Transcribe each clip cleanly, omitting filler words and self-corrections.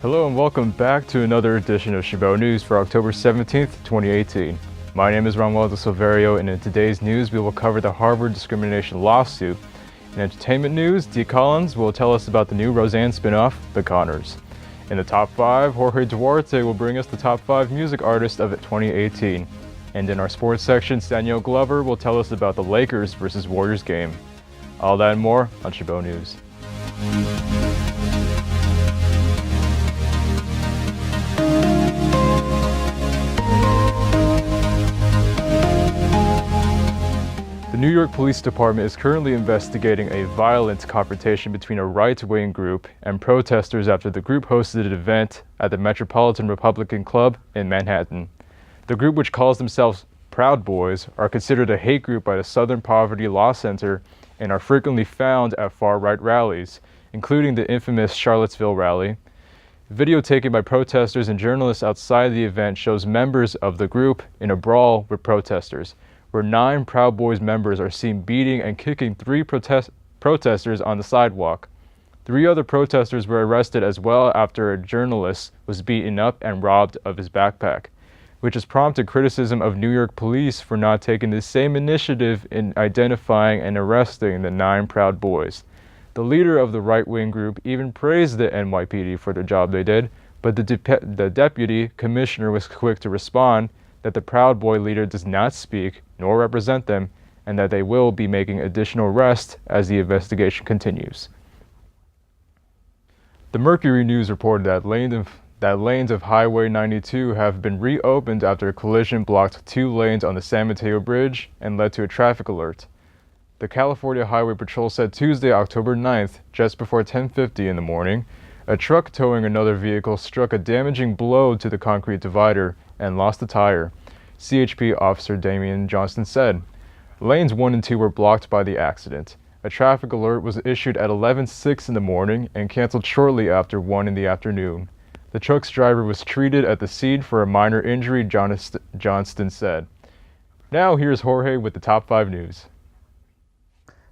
Hello and welcome back to another edition of Chabot News for October 17th, 2018. My name is Romualdo Silverio, and in today's news we will cover the Harvard discrimination lawsuit. In entertainment news, Dee Collins will tell us about the new Roseanne spin-off, The Conners. In the top 5, Jorge Duarte will bring us the top 5 music artists of 2018. And in our sports section, Daniel Glover will tell us about the Lakers vs. Warriors game. All that and more on Chabot News. The New York Police Department is currently investigating a violent confrontation between a right-wing group and protesters after the group hosted an event at the Metropolitan Republican Club in Manhattan. The group, which calls themselves Proud Boys, are considered a hate group by the Southern Poverty Law Center and are frequently found at far-right rallies, including the infamous Charlottesville rally. Video taken by protesters and journalists outside the event shows members of the group in a brawl with protesters, where 9 Proud Boys members are seen beating and kicking 3 protesters on the sidewalk. 3 other protesters were arrested as well after a journalist was beaten up and robbed of his backpack, which has prompted criticism of New York police for not taking the same initiative in identifying and arresting the 9 Proud Boys. The leader of the right-wing group even praised the NYPD for the job they did, but the deputy commissioner was quick to respond that the Proud Boy leader does not speak nor represent them, and that they will be making additional arrests as the investigation continues. The Mercury News reported that lanes of Highway 92 have been reopened after a collision blocked 2 lanes on the San Mateo Bridge and led to a traffic alert. The California Highway Patrol said Tuesday, October 9th, just before 10:50 in the morning, a truck towing another vehicle struck a damaging blow to the concrete divider and lost a tire, CHP Officer Damian Johnston said. Lanes 1 and 2 were blocked by the accident. A traffic alert was issued at 11:06 in the morning and canceled shortly after 1 in the afternoon. The truck's driver was treated at the scene for a minor injury, Johnston said. Now here's Jorge with the top 5 news.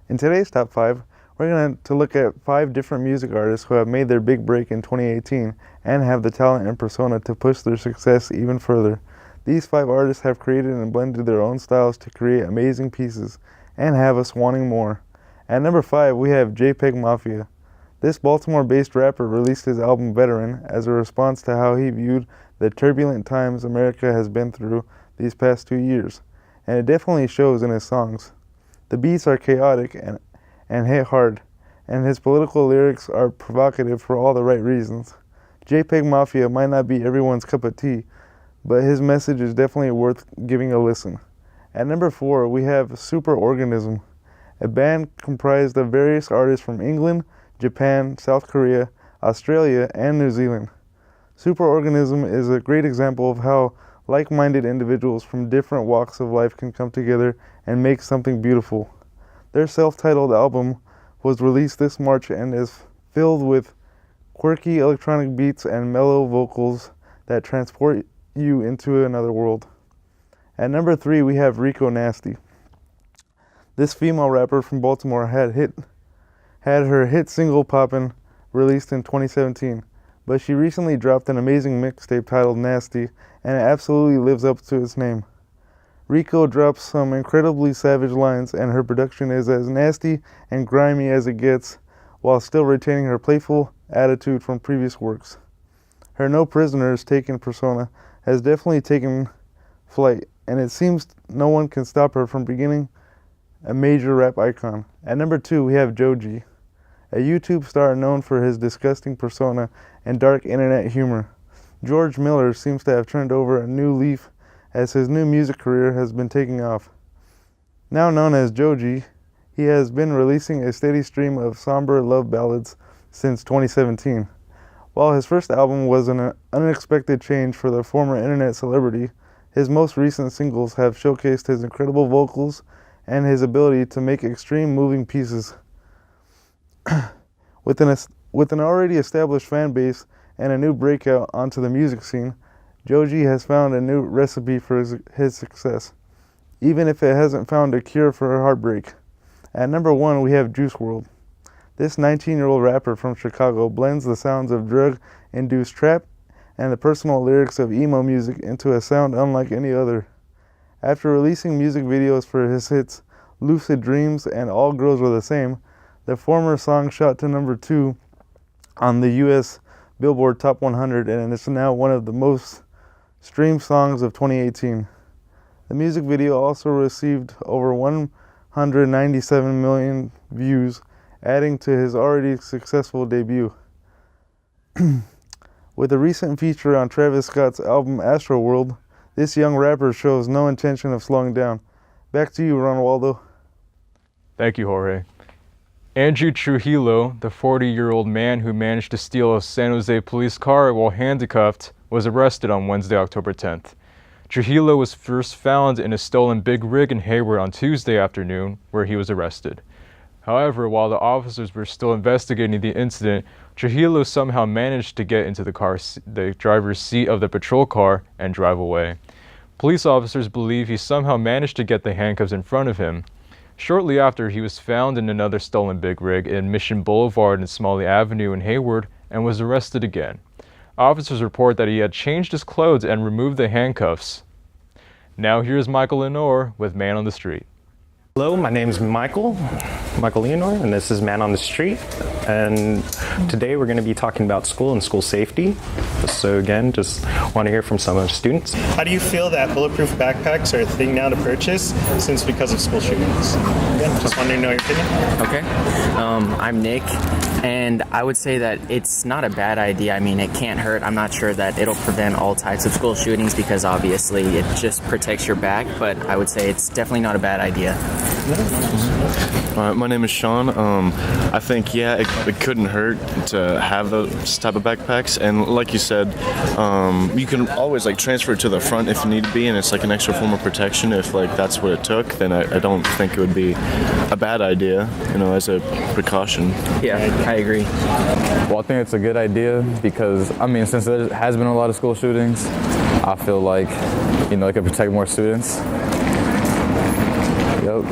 In today's top 5, we're going to look at 5 different music artists who have made their big break in 2018 and have the talent and persona to push their success even further. These 5 artists have created and blended their own styles to create amazing pieces and have us wanting more. At number 5, we have JPEG Mafia. This Baltimore-based rapper released his album Veteran as a response to how he viewed the turbulent times America has been through these past 2 years, and it definitely shows in his songs. The beats are chaotic and hit hard, and his political lyrics are provocative for all the right reasons. JPEG Mafia might not be everyone's cup of tea, but his message is definitely worth giving a listen. At number 4, we have Superorganism, a band comprised of various artists from England, Japan, South Korea, Australia, and New Zealand. Superorganism is a great example of how like-minded individuals from different walks of life can come together and make something beautiful. Their self-titled album was released this March and is filled with quirky electronic beats and mellow vocals that transport you into another world. At number 3, we have Rico Nasty. This female rapper from Baltimore had her hit single Poppin' released in 2017, but she recently dropped an amazing mixtape titled Nasty, and it absolutely lives up to its name. Rico drops some incredibly savage lines, and her production is as nasty and grimy as it gets, while still retaining her playful attitude from previous works. Her No Prisoners Taken persona has definitely taken flight, and it seems no one can stop her from beginning a major rap icon. At number 2, we have Joji, a YouTube star known for his disgusting persona and dark internet humor. George Miller seems to have turned over a new leaf as his new music career has been taking off. Now known as Joji, he has been releasing a steady stream of somber love ballads since 2017. While his first album was an unexpected change for the former internet celebrity, his most recent singles have showcased his incredible vocals and his ability to make extreme moving pieces. With an already established fan base and a new breakout onto the music scene, Joji has found a new recipe for his success, even if it hasn't found a cure for her heartbreak. At number 1, we have Juice WRLD. This 19-year-old rapper from Chicago blends the sounds of drug induced trap and the personal lyrics of emo music into a sound unlike any other. After releasing music videos for his hits Lucid Dreams and All Girls Were the Same, the former song shot to number 2 on the US Billboard Top 100 and is now one of the most streamed songs of 2018. The music video also received over 197 million views, adding to his already successful debut. With a recent feature on Travis Scott's album Astroworld, this young rapper shows no intention of slowing down. Back to you, Ronaldo. Thank you, Jorge. Andrew Trujillo, the 40-year-old man who managed to steal a San Jose police car while handcuffed, was arrested on Wednesday, October 10th. Trujillo was first found in a stolen big rig in Hayward on Tuesday afternoon, where he was arrested. However, while the officers were still investigating the incident, Trujillo somehow managed to get into the driver's seat of the patrol car and drive away. Police officers believe he somehow managed to get the handcuffs in front of him. Shortly after, he was found in another stolen big rig in Mission Boulevard and Smalley Avenue in Hayward and was arrested again. Officers report that he had changed his clothes and removed the handcuffs. Now here's Michael Lenore with Man on the Street. Hello, my name is Michael Leonore, and this is Man on the Street. And today we're going to be talking about school and school safety. So again, just want to hear from some of the students. How do you feel that bulletproof backpacks are a thing now to purchase since because of school shootings? Again, just wanted to know your opinion. Okay. I'm Nick, and I would say that it's not a bad idea. I mean, it can't hurt. I'm not sure that it'll prevent all types of school shootings because obviously it just protects your back, but I would say it's definitely not a bad idea. My name is Sean. I think, it couldn't hurt to have those type of backpacks. And like you said, you can always transfer it to the front if you need to be, and it's an extra form of protection. If that's what it took, then I don't think it would be a bad idea, as a precaution. Yeah, I agree. Well, I think it's a good idea because, since there has been a lot of school shootings, I feel like, it could protect more students. Yep.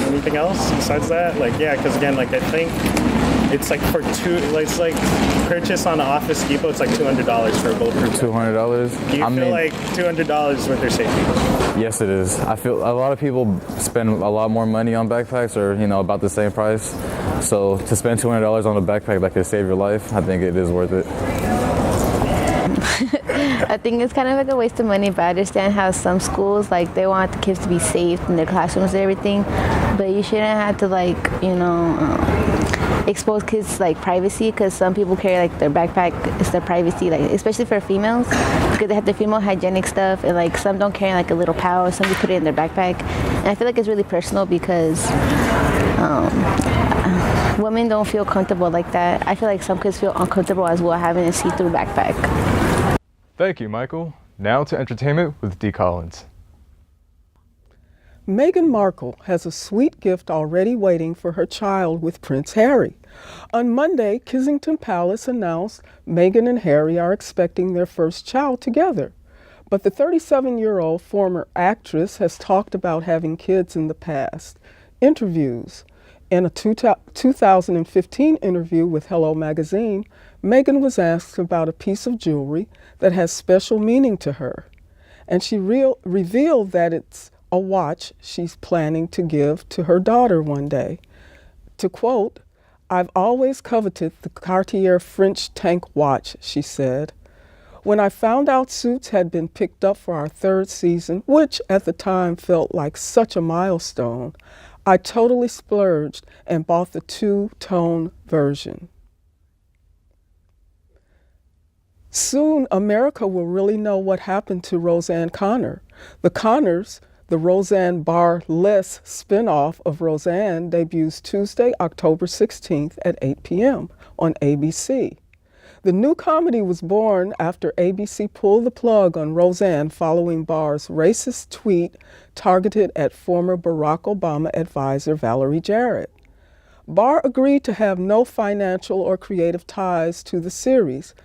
Anything else besides that? Because again, I think it's purchase on Office Depot, it's $200 for a bulletproof. $200? Do you feel like $200 is worth their safety? Yes, it is. I feel a lot of people spend a lot more money on backpacks or, about the same price. So to spend $200 on a backpack that could save your life, I think it is worth it. I think it's kind of a waste of money, but I understand how some schools, they want the kids to be safe in their classrooms and everything, but you shouldn't have to, expose kids, privacy, because some people carry, their backpack is their privacy, especially for females, because they have their female hygienic stuff, and, some don't carry, a little pouch, some just put it in their backpack, and I feel like it's really personal because women don't feel comfortable like that. I feel like some kids feel uncomfortable as well having a see-through backpack. Thank you, Michael. Now to entertainment with Dee Collins. Meghan Markle has a sweet gift already waiting for her child with Prince Harry. On Monday, Kensington Palace announced Meghan and Harry are expecting their first child together. But the 37-year-old former actress has talked about having kids in the past. Interviews. In a 2015 interview with Hello Magazine, Meghan was asked about a piece of jewelry that has special meaning to her, and she revealed that it's a watch she's planning to give to her daughter one day. To quote, "I've always coveted the Cartier French tank watch," she said. "When I found out Suits had been picked up for our third season, which at the time felt like such a milestone, I totally splurged and bought the two-tone version." Soon, America will really know what happened to Roseanne Connor. The Connors, the Roseanne Barr-less spinoff of Roseanne, debuts Tuesday, October 16th at 8 p.m. on ABC. The new comedy was born after ABC pulled the plug on Roseanne following Barr's racist tweet targeted at former Barack Obama advisor Valerie Jarrett. Barr agreed to have no financial or creative ties to the series.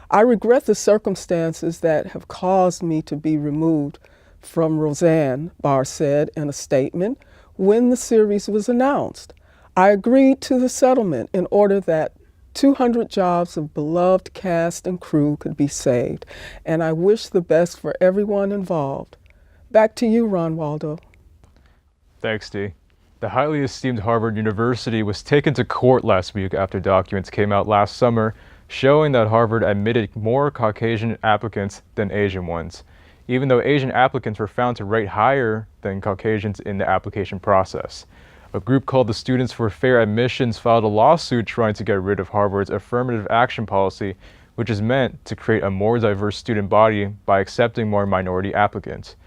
"I regret the circumstances that have caused me to be removed from Roseanne," Barr said in a statement when the series was announced. "I agreed to the settlement in order 200 jobs of beloved cast and crew could be saved, and I wish the best for everyone involved. Back to you, Ron Waldo. Thanks, Dee. The highly esteemed Harvard University was taken to court last week after documents came out last summer showing that Harvard admitted more Caucasian applicants than Asian ones, even though Asian applicants were found to rate higher than Caucasians in the application process. A group called the Students for Fair Admissions filed a lawsuit trying to get rid of Harvard's affirmative action policy, which is meant to create a more diverse student body by accepting more minority applicants.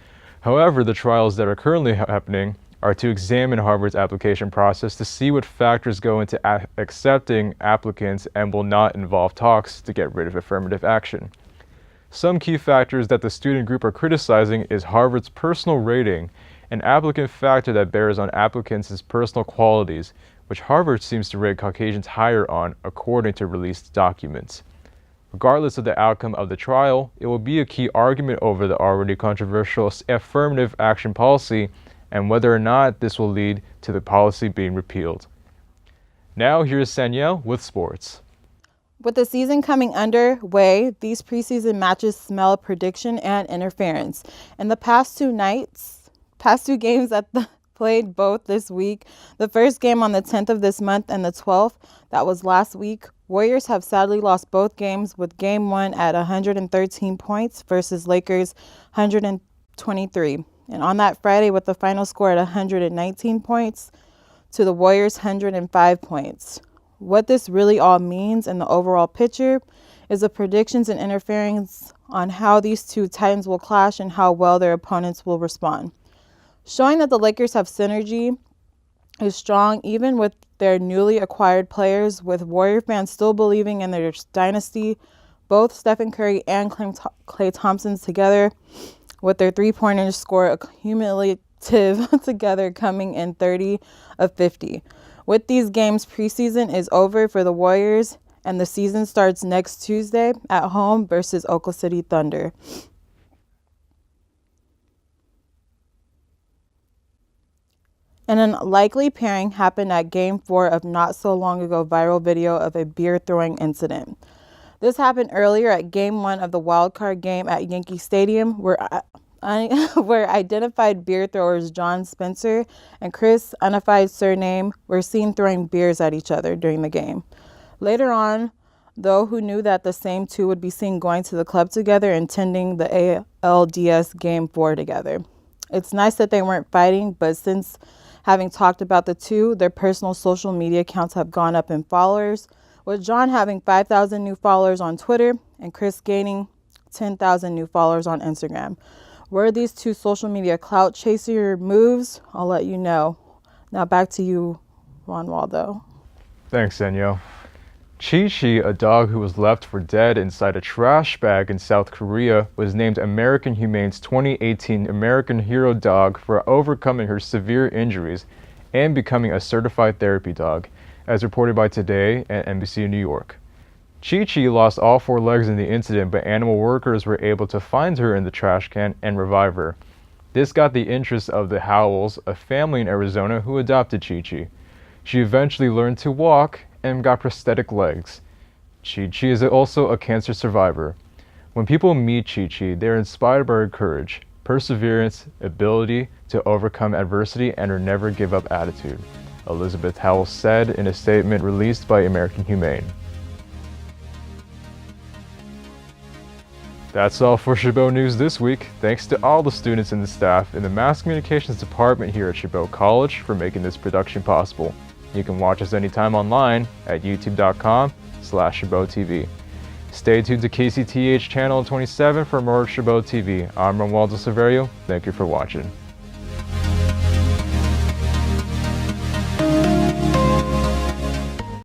However, the trials that are currently happening are to examine Harvard's application process to see what factors go into accepting applicants and will not involve talks to get rid of affirmative action. Some key factors that the student group are criticizing is Harvard's personal rating, an applicant factor that bears on applicants' personal qualities, which Harvard seems to rate Caucasians higher on according to released documents. Regardless of the outcome of the trial, it will be a key argument over the already controversial affirmative action policy and whether or not this will lead to the policy being repealed. Now here's Sanyel with sports. With the season coming underway, these preseason matches smell prediction and interference. In the past two games that played both this week, the first game on the 10th of this month and the 12th, that was last week, Warriors have sadly lost both games, with game one at 113 points versus Lakers 123. And on that Friday, with the final score at 119 points to the Warriors 105 points. What this really all means in the overall picture is the predictions and interference on how these two Titans will clash and how well their opponents will respond. Showing that the Lakers have synergy is strong even with their newly acquired players, with Warrior fans still believing in their dynasty. Both Stephen Curry and Klay Thompson together with their three-pointers score cumulative together, coming in 30 of 50. With these games, preseason is over for the Warriors, and the season starts next Tuesday at home versus Oklahoma City Thunder. An unlikely pairing happened at Game 4 of not so long ago viral video of a beer-throwing incident. This happened earlier at Game 1 of the wildcard game at Yankee Stadium, where identified beer throwers John Spencer and Chris, unidentified surname, were seen throwing beers at each other during the game. Later on, though, who knew that the same two would be seen going to the club together and attending the ALDS Game 4 together. It's nice that they weren't fighting, but since having talked about the two, their personal social media accounts have gone up in followers, with John having 5,000 new followers on Twitter and Chris gaining 10,000 new followers on Instagram. Were these two social media clout chaser moves? I'll let you know. Now back to you, Ron Waldo. Thanks, Senyo. Chi-Chi, a dog who was left for dead inside a trash bag in South Korea, was named American Humane's 2018 American Hero Dog for overcoming her severe injuries and becoming a certified therapy dog, as reported by Today and NBC New York. Chi-Chi lost all 4 legs in the incident, but animal workers were able to find her in the trash can and revive her. This got the interest of the Howells, a family in Arizona who adopted Chi-Chi. She eventually learned to walk and got prosthetic legs. Chi-Chi is also a cancer survivor. When people meet Chi-Chi, they are inspired by her courage, perseverance, ability to overcome adversity, and her never give up attitude, Elizabeth Howell said in a statement released by American Humane. That's all for Chabot News this week. Thanks to all the students and the staff in the Mass Communications Department here at Chabot College for making this production possible. You can watch us anytime online at youtube.com/ChabotTV. Stay tuned to KCTH Channel 27 for more Chabot TV. I'm Romualdo Severio. Thank you for watching.